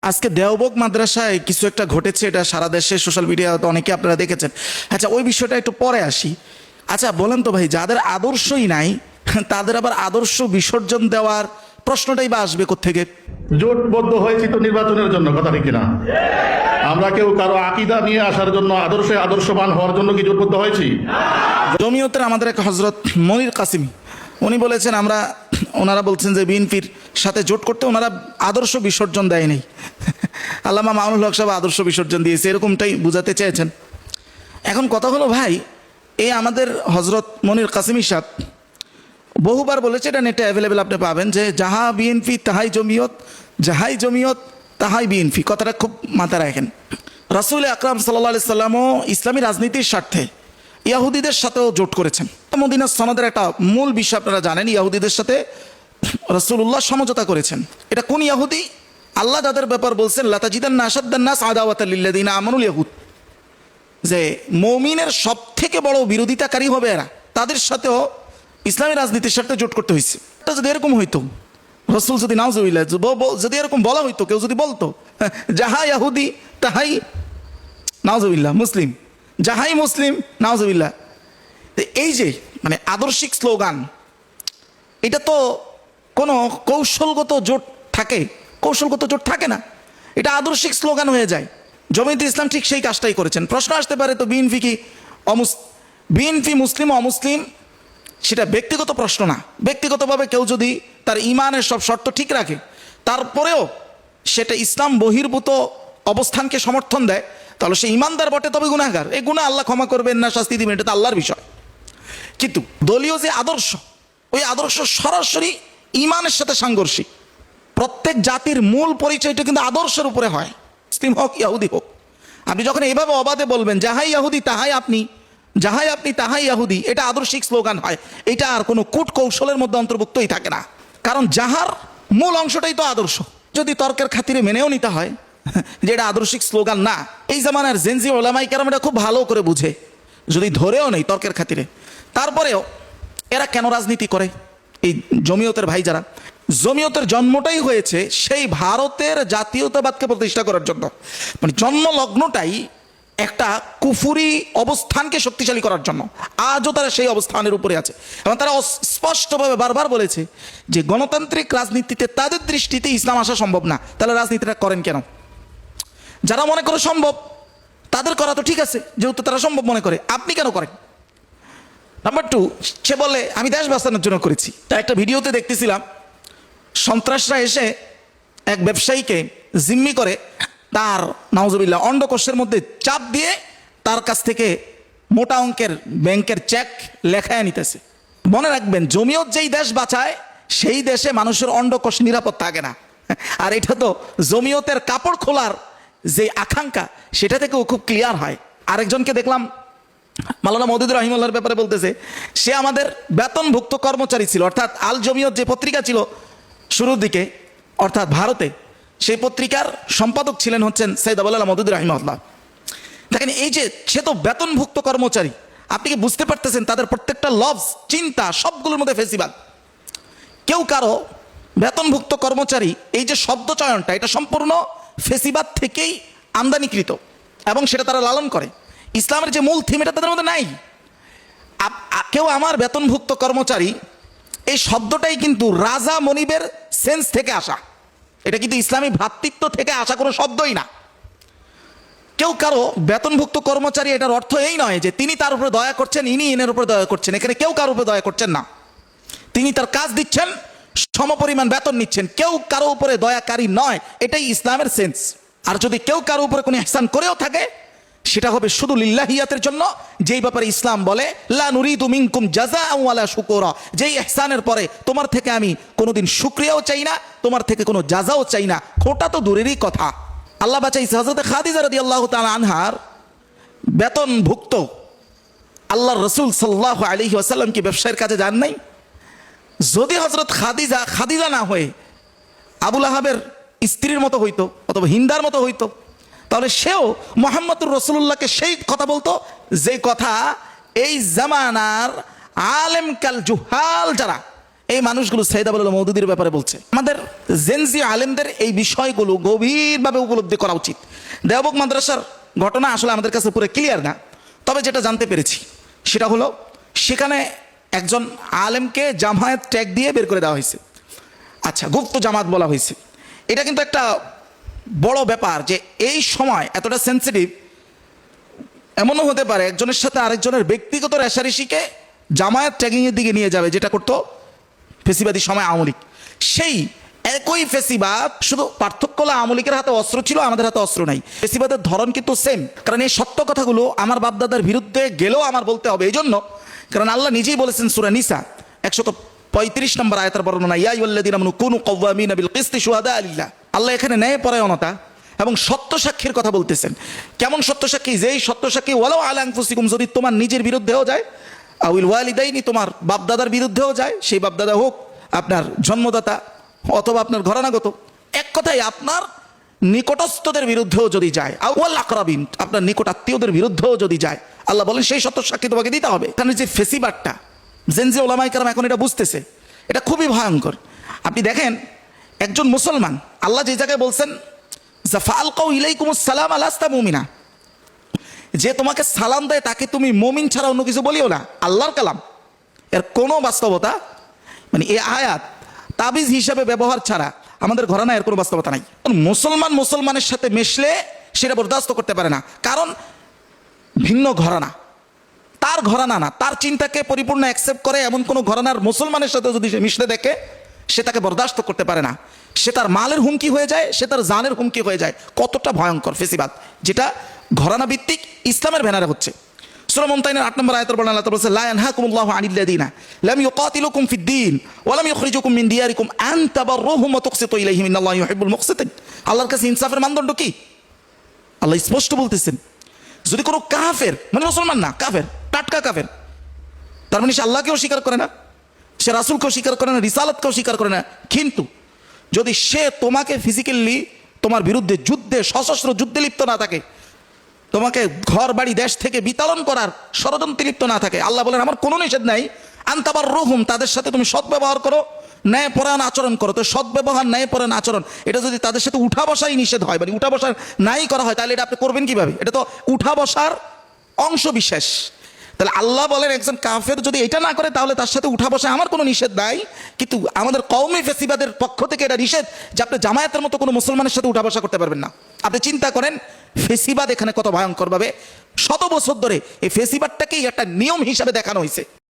আজকে দেওবক মাদ্রাসায় কিছু একটা ঘটেছে, এটা সারা দেশে সোশ্যাল মিডিয়াতে অনেকে আপনারা দেখেছেন। আচ্ছা, ওই বিষয়টা একটু পরে আসি। আচ্ছা বলেন তো ভাই, যাদের আদর্শই নাই তাদের আবার আদর্শ বিসর্জন দেওয়ার প্রশ্নটাই বা আসবে কোত্থেকে? জোটবদ্ধ হয়েছি তো নির্বাচনের জন্য, কথা ঠিক কিনা? আমরা কেউ কারো আকীদা নিয়ে আসার জন্য, আদর্শবান হওয়ার জন্য কি জোটবদ্ধ হয়েছি? জমিয়তের আমাদের এক হজরত মনির কাসিমি, উনি বলেছেন ওনারা বলছেন যে বিএনপির সাথে জোট করতে ওনারা আদর্শ বিসর্জন দেয় নাই। আল্লামা মামুনুল হক সাহেব আদর্শ বিসর্জন দিয়েছে, এরকমটাই বুঝাতে চেয়েছেন। এখন কথা হলো ভাই, এই আমাদের হজরত মনির কাসিমি সাহেব বহুবার বলেছে, এটা নেটে অ্যাভেলেবেল আপনি পাবেন, যে যাহা বিএনপি তাহাই জমিয়ত, যাহাই জমিয়ত তাহাই বিএনপি। কথাটা খুব মাথায় রাখেন। রাসূল আকরাম সাল্লাল্লাহু আলাইহি সাল্লামও ইসলামী রাজনীতির স্বার্থে ইয়াহুদিদের সাথেও জোট করেছেন। মদিনা সনদের একটা মূল বিষয় আপনারা জানেন, ইয়াহুদিদের সাথে রাসূলুল্লাহ সমঝোতা করেছেন। এটা কোন ইয়াহুদি? আল্লাহ যাদের ব্যাপার বলছেন লাতাজিদান্না আশাদ্দান নাস আদাওয়াতাল লিল্লাযিনা আমানুল ইয়াহুদ, যে মুমিনের সব থেকে বড় বিরোধিতাকারী হবে এরা, তাদের সাথেও ইসলামী রাজনীতির স্বার্থে জোট করতে হয়েছে। এটা যদি এরকম হইতো, রাসূল যদি নাউজুবিল্লাহ যদি এরকম বলা হইতো, কেউ যদি বলতো যাহা ইয়াহুদি তাহাই নাউজুবিল্লাহ মুসলিম, যাহাই মুসলিম নাউজুবিল্লাহ, এই যে মানে আদর্শিক স্লোগান, এটা তো কোনো কৌশলগত জোট থাকে? কৌশলগত জোট থাকে না, এটা আদর্শিক স্লোগান হয়ে যায়। জমিয়তে ইসলাম ঠিক সেই কাজটাই করেছেন। প্রশ্ন আসতে পারে, তো বিএনপি কি বিএনপি মুসলিম অমুসলিম সেটা ব্যক্তিগত প্রশ্ন না। ব্যক্তিগতভাবে কেউ যদি তার ইমানের সব শর্ত ঠিক রাখে, তারপরেও সেটা ইসলাম বহির্ভূত অবস্থানকে সমর্থন দেয়, তাহলে সে ইমানদার বটে, তবে গুনাহগার। এই গুনাহ আল্লাহ ক্ষমা করবেন না, শাস্তি দিবেন, এটা তো আল্লাহর বিষয়। কিন্তু দলীয় যে আদর্শ, ওই আদর্শ সরাসরি ইমানের সাথে সাংঘর্ষিক। প্রত্যেক জাতির মূল পরিচয়টা কিন্তু আদর্শের উপরে হয়, মুসলিম হোক ইয়াহুদি হোক। আপনি যখন এইভাবে অবাধে বলবেন যাহাই ইয়াহুদি তাহাই আপনি, যাহাই আপনি তাহাই ইয়াহুদি, এটা আদর্শিক স্লোগান হয়। এটা আর কোনো কূট কৌশলের মধ্যে অন্তর্ভুক্তই থাকে না, কারণ যাহার মূল অংশটাই তো আদর্শ। যদি তর্কের খাতিরে মেনেও নিতে হয় যে এটা আদর্শিক স্লোগান না, এই জামানার জেনজি ওলামাই কেরাম এটা খুব ভালো করে বুঝে, যদি ধরেও নেই তর্কের খাতিরে, তারপরেও এরা কেন রাজনীতি করে? এই জমিয়তের ভাই যারা, জমিয়তের জন্মটাই হয়েছে সেই ভারতের জাতীয়তাবাদকে প্রতিষ্ঠা করার জন্য। মানে জন্মলগ্নটাই একটা কুফুরি অবস্থানকে শক্তিশালী করার জন্য। আজও তারা সেই অবস্থানের উপরে আছে এবং তারা স্পষ্টভাবে বারবার বলেছে যে গণতান্ত্রিক রাজনীতিতে তাদের দৃষ্টিতে ইসলাম আসা সম্ভব না। তাহলে রাজনীতিটা করেন কেন? যারা মনে করে সম্ভব তাদের করা তো ঠিক আছে, যেহেতু তারা সম্ভব মনে করে, আপনি কেন করেন? নাম্বার 2, সে বলে আমি দেশ বাঁচানোর জন্য করেছি। তা একটা ভিডিওতে দেখতেছিলাম, সন্ত্রাসরা এসে এক ব্যবসায়ীকে জিম্মি করে তার নাউজুবিল্লাহ অন্ডকোষের মধ্যে চাপ দিয়ে তার কাছ থেকে মোটা অঙ্কের ব্যাংকের চেক লেখায় নিতেছে। মনে রাখবেন, জমিয়ত যেই দেশ বাঁচায় সেই দেশে মানুষের অন্ডকোষ নিরাপদ থাকে না। আর এটা তো জমিয়তের কাপড় খোলার যে আকাঙ্ক্ষা, সেটা থেকেও খুব ক্লিয়ার হয়। আরেকজনকে দেখলাম, মাওলানা মওদুদুর রহিমাল্লাহর ব্যাপারে বলতেছে, সে আমাদের বেতনভুক্ত কর্মচারী ছিল, অর্থাৎ আল জমিয়ত যে পত্রিকা ছিল শুরুর দিকে, অর্থাৎ ভারতে, সেই পত্রিকার সম্পাদক ছিলেন হচ্ছেন সৈয়দ আবুল আলা মওদুদুর রহিমাহুল্লাহ। দেখেন, এই যে সে তো বেতনভুক্ত কর্মচারী, আপনি কি বুঝতে পারতেছেন তাদের প্রত্যেকটা লফজ, চিন্তা সবগুলোর মধ্যে ফেসিবাদ। কেউ কারো বেতনভুক্ত কর্মচারী, এই যে শব্দ চয়নটা, এটা সম্পূর্ণ ফেসিবাদ থেকেই আমদানিকৃত এবং সেটা তারা লালন করে। ইসলামের যে মূল থিম, এটা তাদের মধ্যে নাই। কেউ আমার বেতনভুক্ত কর্মচারী, এই শব্দটাই কিন্তু রাজা মনিবের সেন্স থেকে আসা, এটা কিন্তু ইসলামী ভ্রাতৃত্ব থেকে আসা কোনো শব্দই না। কেউ কারো বেতনভুক্ত কর্মচারী, এটার অর্থ এই নয় যে তিনি তার উপরে দয়া করছেন, ইনি এনের উপরে দয়া করছেন। এখানে কেউ কারোর উপরে দয়া করছেন না, তিনি তার কাজ দিচ্ছেন, সমপরিমাণ বেতন নিচ্ছেন, কেউ কারো উপরে দয়াকারী নয়। এটাই ইসলামের সেন্স। আর যদি কেউ কারো উপরে কোনো ইহসান করেও থাকে, সেটা হবে শুধু লিল্লাহিয়াতের জন্য, যেই ব্যাপারে ইসলাম বলে লা নুরিদু মিনকুম জাযাআন ওয়ালা শুকুরা, যেই ইহসানের পরে তোমার থেকে আমি কোনোদিন শুকরিয়াও চাই না, তোমার থেকে কোনো জাযাও চাই না। খোটা তো দূরেরই কথা। আল্লাহ বাঁচাইছে, হযরত খাদিজা রাদিয়াল্লাহু তাআলা আনহার বেতনভুক্ত আল্লাহর রাসূল সাল্লাল্লাহু আলাইহি ওয়াসাল্লাম কি ব্যবসায়ের কাজে যান নাই? যদি হযরত খাদিজা না হয়ে আবু লাহাবের স্ত্রীর মতো হইতো অথবা হিন্দার মতো হইতো, তাহলে সেও মুহাম্মদুর রাসূলুল্লাহকে সেই কথা বলতো যে কথা এই জামানার আলেম কাল জুহাল যারা, এই মানুষগুলো সাইদ আবুল মওদুদির ব্যাপারে বলছে। আমাদের জেনজি আলেমদের এই বিষয়গুলো গভীরভাবে উপলব্ধি করা উচিত। দেওবন্দ মাদ্রাসার ঘটনা আসলে আমাদের কাছে পুরো ক্লিয়ার না, তবে যেটা জানতে পেরেছি সেটা হলো সেখানে একজন আলেমকে জামায়াত ট্যাগ দিয়ে বের করে দেওয়া হয়েছে। আচ্ছা, গুপ্ত জামাত বলা হয়েছে। এটা কিন্তু একটা বড় ব্যাপার যে এই সময় এতটা সেন্সিটিভ। এমনও হতে পারে একজনের সাথে আরেকজনের ব্যক্তিগত রেশারেশিকে জামায়াত ট্যাগিংয়ের দিকে নিয়ে যাবে, যেটা করতো ফেসিবাদী সময় আওয়ামী লীগ। সেই একই ফেসিবাদ, শুধু পার্থক্য হলো আওয়ামী লীগের হাতে অস্ত্র ছিল, আমাদের হাতে অস্ত্র নাই। ফেসিবাদের ধরন কিন্তু সেম। কারণ এই সত্য কথাগুলো আমার বাপদাদার বিরুদ্ধে গেলেও আমার বলতে হবে। এই জন্য কারণ আল্লাহ নিজেই বলেছেন সূরা নিসা 135 নম্বর আয়াতের বর্ণনা, ইয়া আইয়ুহাল্লাযীনা আমানু কুনু কাওয়ামিনা বিল কিসতি শুহাদা লিল্লাহ। আল্লাহ এখানে ন্যায়পরায়ণতা এবং সত্য সাক্ষীর কথা বলতেছেন। কেমন সত্য সাক্ষী? যেই সত্য সাক্ষী ওয়ালাউ আলা আনফুসিকুম, যদি তোমার নিজের বিরুদ্ধেও যায়, আউল ওয়ালিদাইনি, তোমার বাপদাদার বিরুদ্ধেও যায়, সেই বাপদাদা হোক আপনার জন্মদাতা অথবা আপনার ঘরানাগত, এক কথায় আপনার নিকটস্থদের বিরুদ্ধেও যদি যায়, আউয়াল আকরাবিন, আপনার নিকট আত্মীয়দের বিরুদ্ধেও যদি যায়, আল্লাহ বলেন সেই সত্য সাক্ষী তোমাকে দিতে হবে। এখানে যে ফেসিবাদটা জেনজি ওলামায়ে কেরাম এখন এটা বুঝতেছে, এটা খুবই ভয়ঙ্কর। আপনি দেখেন একজন মুসলমান, আল্লাহ যে জায়গায় বলছেন ফাআলকাউ ইলাইকুমুস সালাম আলাস্তা মুমিনা, যে তোমাকে সালাম দেয় তাকে তুমি মুমিন ছাড়া অন্য কিছু বলিও না, আল্লাহর কালাম। এর কোনো বাস্তবতা, মানে এই আয়াত তাবিজ হিসাবে ব্যবহার ছাড়া আমাদের ঘরানা এর কোনো বাস্তবতা নাই। মুসলমান মুসলমানের সাথে মিশলে সেটা বরদাস্ত করতে পারে না, কারণ ভিন্ন ঘরানা, তার ঘরানা না, তার চিন্তাকে পরিপূর্ণ অ্যাকসেপ্ট করে এমন কোনো ঘরানার মুসলমানের সাথে যদি সে মিশতে দেখে, সে তাকে বরদাস্ত করতে পারে না। সে তার মালের হুমকি হয়ে যায়, সে তার জানের হুমকি হয়ে যায়। কতটা ভয়ঙ্কর ফেসিবাদ, যেটা ঘরানা ভিত্তিক ইসলামের ব্যানারে হচ্ছে। সূরা মুমতাহিনার 8 নম্বর আয়াতের বর্ণনা আল্লাহ বলেছে, লা ইয়ানহাকুমুল্লাহু আনিল্লাযীনা লাম ইউকাতিলুকুম ফিদ-দীন ওয়া লাম ইখরিজুকুম মিন দিয়ারিকুম আন তাবাররুহুম ওয়া তুকসিতু ইলাইহিম ইন্নাল্লাহা ইউহিব্বুল মুকসিতিন। আল্লাহর কাছে ইনসাফের মানদণ্ড কি? আল্লাহ স্পষ্ট বলতেছেন, যদি কোনো কাফের, মানে মুসলমান না, কাফের, টাটকা কাফের, তার মানে সে আল্লাহকেও স্বীকার করে না, সে রাসূলকেও স্বীকার করে না, রিসালাতকেও স্বীকার করে না, কিন্তু যদি সে তোমাকে ফিজিক্যালি তোমার বিরুদ্ধে যুদ্ধে, সশস্ত্র যুদ্ধে লিপ্ত না থাকে, তোমাকে ঘর বাড়ি দেশ থেকে বিতাড়ন করার ষড়যন্ত্রে লিপ্ত না থাকে, আল্লাহ বলেন আমার কোনো নিষেধ নাই, আনতাবার রহুম, তাদের সাথে তুমি সদ্ব্যবহার করো, ন্যায়পরায়ণ আচরণ করো। তো সদ্ব্যবহার, ন্যায়পরায়ণ আচরণ, এটা যদি তাদের সাথে উঠা বসাই নিষেধ হয়, মানে উঠা বসার নাই করা হয়, তাহলে এটা আপনি করবেন কিভাবে? এটা তো উঠা বসার অংশ বিশেষ। তাহলে আল্লাহ বলেন একজন কাফের যদি এটা না করে তাহলে তার সাথে উঠা বসা আমার কোনো নিষেধ নাই, কিন্তু আমাদের কওমি ফেসিবাদের পক্ষ থেকে এটা নিষেধ যে আপনি জামায়াতের মতো কোনো মুসলমানের সাথে উঠা বসা করতে পারবেন না। আপনি চিন্তা করেন ফেসিবাদ এখানে কত ভয়ঙ্করভাবে শত বছর ধরে এই ফেসিবাদটাকেই একটা নিয়ম হিসাবে দেখানো হয়েছে।